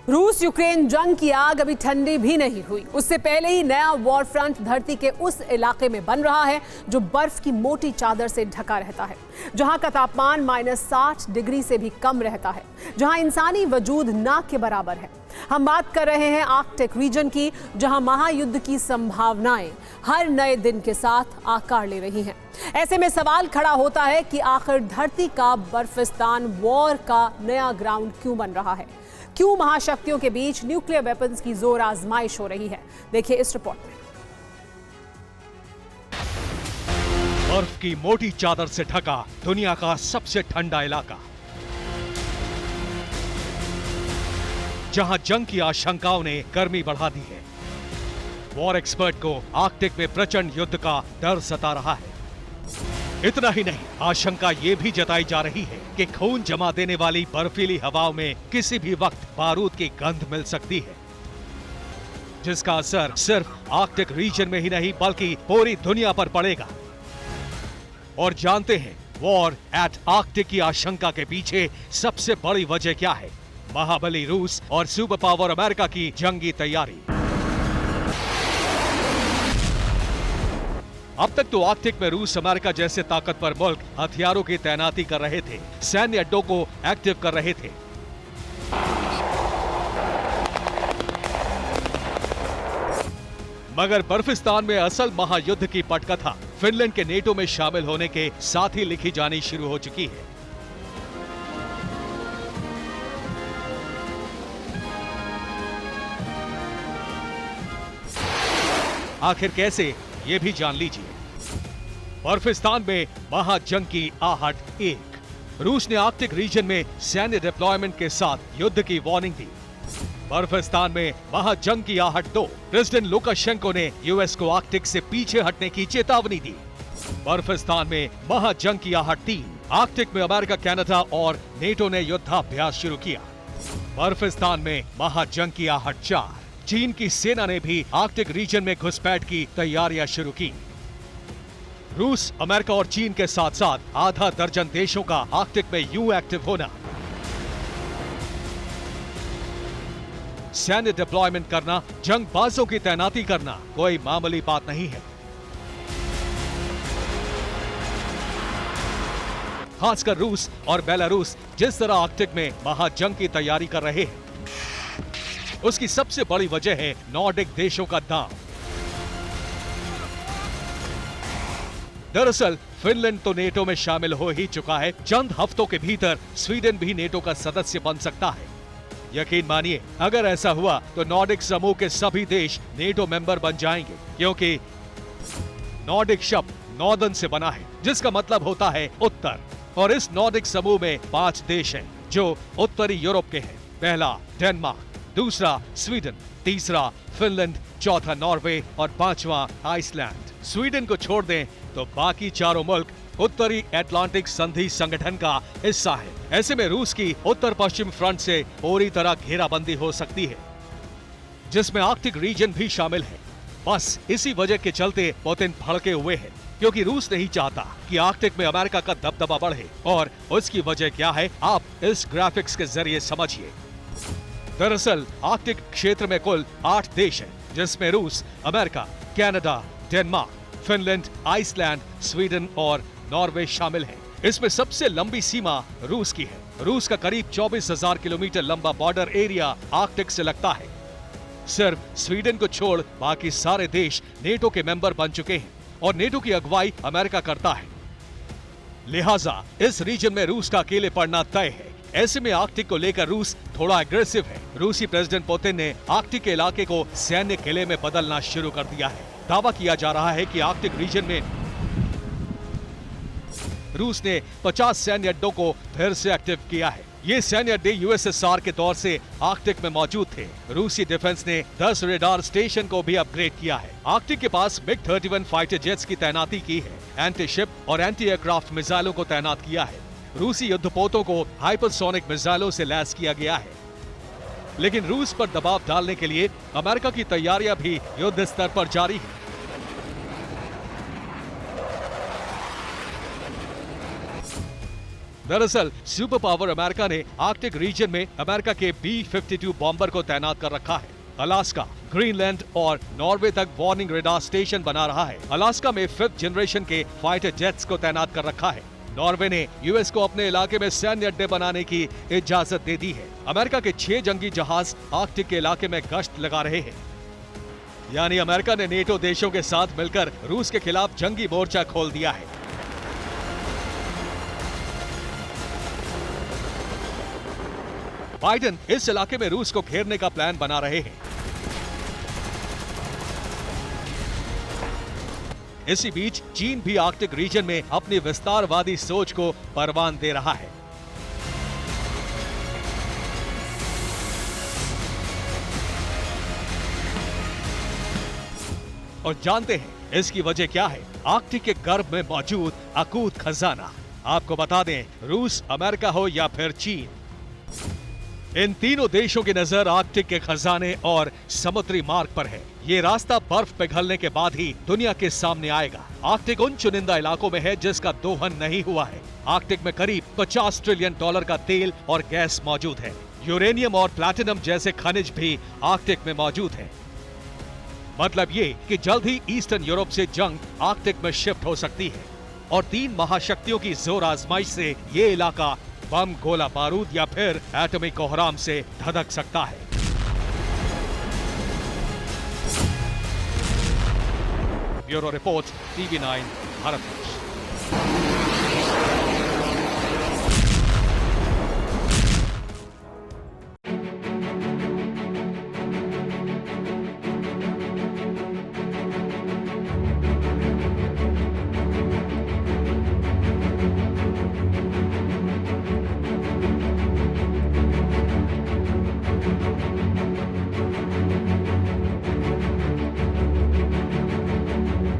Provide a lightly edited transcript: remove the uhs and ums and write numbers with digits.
रूस यूक्रेन जंग की आग अभी ठंडी भी नहीं हुई। उससे पहले ही नया वॉर फ्रंट धरती के उस इलाके में बन रहा है जो बर्फ की मोटी चादर से ढका रहता है, जहां का तापमान -60 डिग्री से भी कम रहता है, जहां इंसानी वजूद ना के बराबर है। हम बात कर रहे हैं आर्कटिक रीजन की, जहां महायुद्ध की संभावनाएं हर नए दिन के साथ आकार ले रही हैं। ऐसे में सवाल खड़ा होता है कि आखिर धरती का बर्फिस्तान वॉर का नया ग्राउंड क्यों बन रहा है? क्यों महाशक्तियों के बीच न्यूक्लियर वेपन्स की जोर आजमाइश हो रही है? देखिए इस रिपोर्ट में। बर्फ की मोटी चादर से ढका दुनिया का सबसे ठंडा इलाका, जहां जंग की आशंकाओं ने गर्मी बढ़ा दी है। वॉर एक्सपर्ट को आर्कटिक में प्रचंड युद्ध का डर सता रहा है। इतना ही नहीं, आशंका ये भी जताई जा रही है कि खून जमा देने वाली बर्फीली हवाओं में किसी भी वक्त बारूद की गंध मिल सकती है, जिसका असर सिर्फ आर्कटिक रीजन में ही नहीं बल्कि पूरी दुनिया पर पड़ेगा। और जानते हैं वॉर एट आर्कटिक की आशंका के पीछे सबसे बड़ी वजह क्या है? महाबली रूस और सुपर पावर अमेरिका की जंगी तैयारी। अब तक तो आर्कटिक में रूस अमेरिका जैसे ताकतवर मुल्क हथियारों की तैनाती कर रहे थे, सैन्य अड्डों को एक्टिव कर रहे थे। मगर बर्फिस्तान में असल महायुद्ध की पटकथा फिनलैंड के नेटो में शामिल होने के साथ ही लिखी जानी शुरू हो चुकी है। आखिर कैसे, ये भी जान लीजिए। बर्फिस्तान में महाजंग की आहट एक। रूस ने आर्कटिक रीजन में सैन्य डिप्लॉयमेंट के साथ युद्ध की वार्निंग दी। बर्फिस्तान में महाजंग की आहट 2। प्रेसिडेंट लुकाशेंको ने यूएस को आर्कटिक से पीछे हटने की चेतावनी दी। बर्फिस्तान में महाजंग की आहट 3। आर्कटिक में अमेरिका, कनाडा और नेटो ने युद्धाभ्यास शुरू किया। बर्फिस्तान में महाजंग की आहट 4। चीन की सेना ने भी आर्कटिक रीजन में घुसपैठ की तैयारियां शुरू की। रूस, अमेरिका और चीन के साथ साथ आधा दर्जन देशों का आर्कटिक में यूं एक्टिव होना। सैन्य डिप्लॉयमेंट करना, जंगबाजों की तैनाती करना कोई मामूली बात नहीं है। खासकर रूस और बेलारूस जिस तरह आर्कटिक में महाजंग की तैयारी कर रहे हैं, उसकी सबसे बड़ी वजह है नॉर्डिक देशों का दांव। दरअसल फिनलैंड तो नेटो में शामिल हो ही चुका है। चंद हफ्तों के भीतर स्वीडन भी नेटो का सदस्य बन सकता है। यकीन मानिए, अगर ऐसा हुआ तो नॉर्डिक समूह के सभी देश नेटो मेंबर बन जाएंगे, क्योंकि नॉर्डिक शब्द नॉर्दर्न से बना है, जिसका मतलब होता है उत्तर। और इस नॉर्डिक समूह में 5 देश हैं जो उत्तरी यूरोप के हैं। पहला डेनमार्क, दूसरा स्वीडन, तीसरा फिनलैंड, चौथा नॉर्वे और 5वां आइसलैंड। स्वीडन को छोड़ दें तो बाकी चारों मुल्क उत्तरी अटलांटिक संधि संगठन का हिस्सा है। ऐसे में रूस की उत्तर पश्चिम फ्रंट से पूरी तरह घेराबंदी हो सकती है, जिसमें आर्कटिक रीजन भी शामिल है। बस इसी वजह के चलते पुतिन भड़के हुए हैं, क्योंकि रूस नहीं चाहता कि आर्कटिक में अमेरिका का दबदबा बढ़े। और उसकी वजह क्या है, आप इस ग्राफिक्स के जरिए समझिए। दरअसल आर्कटिक क्षेत्र में कुल 8 देश हैं, जिसमें रूस, America, Canada, Denmark, Finland, Iceland, Sweden और नॉर्वे शामिल हैं। इसमें सबसे लंबी सीमा रूस की है। रूस का करीब 24,000 किलोमीटर लंबा बॉर्डर एरिया आर्कटिक से लगता है। सिर्फ स्वीडन को छोड़ बाकी सारे देश नेटो के मेंबर बन चुके हैं और नेटो की अगुवाई अमेरिका करता है। लिहाजा इस रीजन में रूस का अकेले पड़ना तय है। ऐसे में आर्कटिक को लेकर रूस थोड़ा एग्रेसिव है। रूसी प्रेसिडेंट पुतिन ने आर्कटिक के इलाके को सैन्य किले में बदलना शुरू कर दिया है। दावा किया जा रहा है कि आर्कटिक रीजन में रूस ने 50 सैन्य अड्डों को फिर से एक्टिव किया है। ये सैन्य अड्डे यूएसएसआर के दौर से आर्कटिक में मौजूद थे। रूसी डिफेंस ने 10 रेडार स्टेशन को भी अपग्रेड किया है। आर्कटिक के पास MiG-31 फाइटर जेट्स की तैनाती की है। एंटी शिप और एंटी एयरक्राफ्ट मिसाइलों को तैनात किया है। रूसी युद्धपोतों को हाइपरसोनिक मिसाइलों से लैस किया गया है। लेकिन रूस पर दबाव डालने के लिए अमेरिका की तैयारियां भी युद्ध स्तर पर जारी है। दरअसल सुपर पावर अमेरिका ने आर्कटिक रीजन में अमेरिका के B-52 बॉम्बर को तैनात कर रखा है। अलास्का, ग्रीनलैंड और नॉर्वे तक वार्निंग रेडार स्टेशन बना रहा है। अलास्का में 5th जनरेशन के फाइटर जेट्स को तैनात कर रखा है। नॉर्वे ने यूएस को अपने इलाके में सैन्य अड्डे बनाने की इजाजत दे दी है। अमेरिका के 6 जंगी जहाज आर्कटिक के इलाके में गश्त लगा रहे हैं। यानी अमेरिका ने नेटो देशों के साथ मिलकर रूस के खिलाफ जंगी मोर्चा खोल दिया है। बाइडेन इस इलाके में रूस को घेरने का प्लान बना रहे हैं। इसी बीच चीन भी आर्कटिक रीजन में अपनी विस्तारवादी सोच को परवान दे रहा है। और जानते हैं इसकी वजह क्या है? आर्कटिक के गर्भ में मौजूद अकूत खजाना। आपको बता दें, रूस, अमेरिका हो या फिर चीन, इन तीनों देशों की नजर आर्कटिक के खजाने और समुद्री मार्ग पर है। ये रास्ता बर्फ पिघलने के बाद ही दुनिया के सामने आएगा। आर्कटिक उन चुनिंदा इलाकों में है जिसका दोहन नहीं हुआ है। आर्कटिक में करीब $50 ट्रिलियन का तेल और गैस मौजूद है। यूरेनियम और प्लैटिनम जैसे खनिज भी आर्कटिक में मौजूद है। मतलब ये कि जल्द ही ईस्टर्न यूरोप से जंग आर्कटिक में शिफ्ट हो सकती है और 3 महाशक्तियों की जोर आजमाइश से ये इलाका बम, गोला बारूद या फिर एटॉमिक कोहराम से धधक सकता है। Bureau report, TV9 Bharat.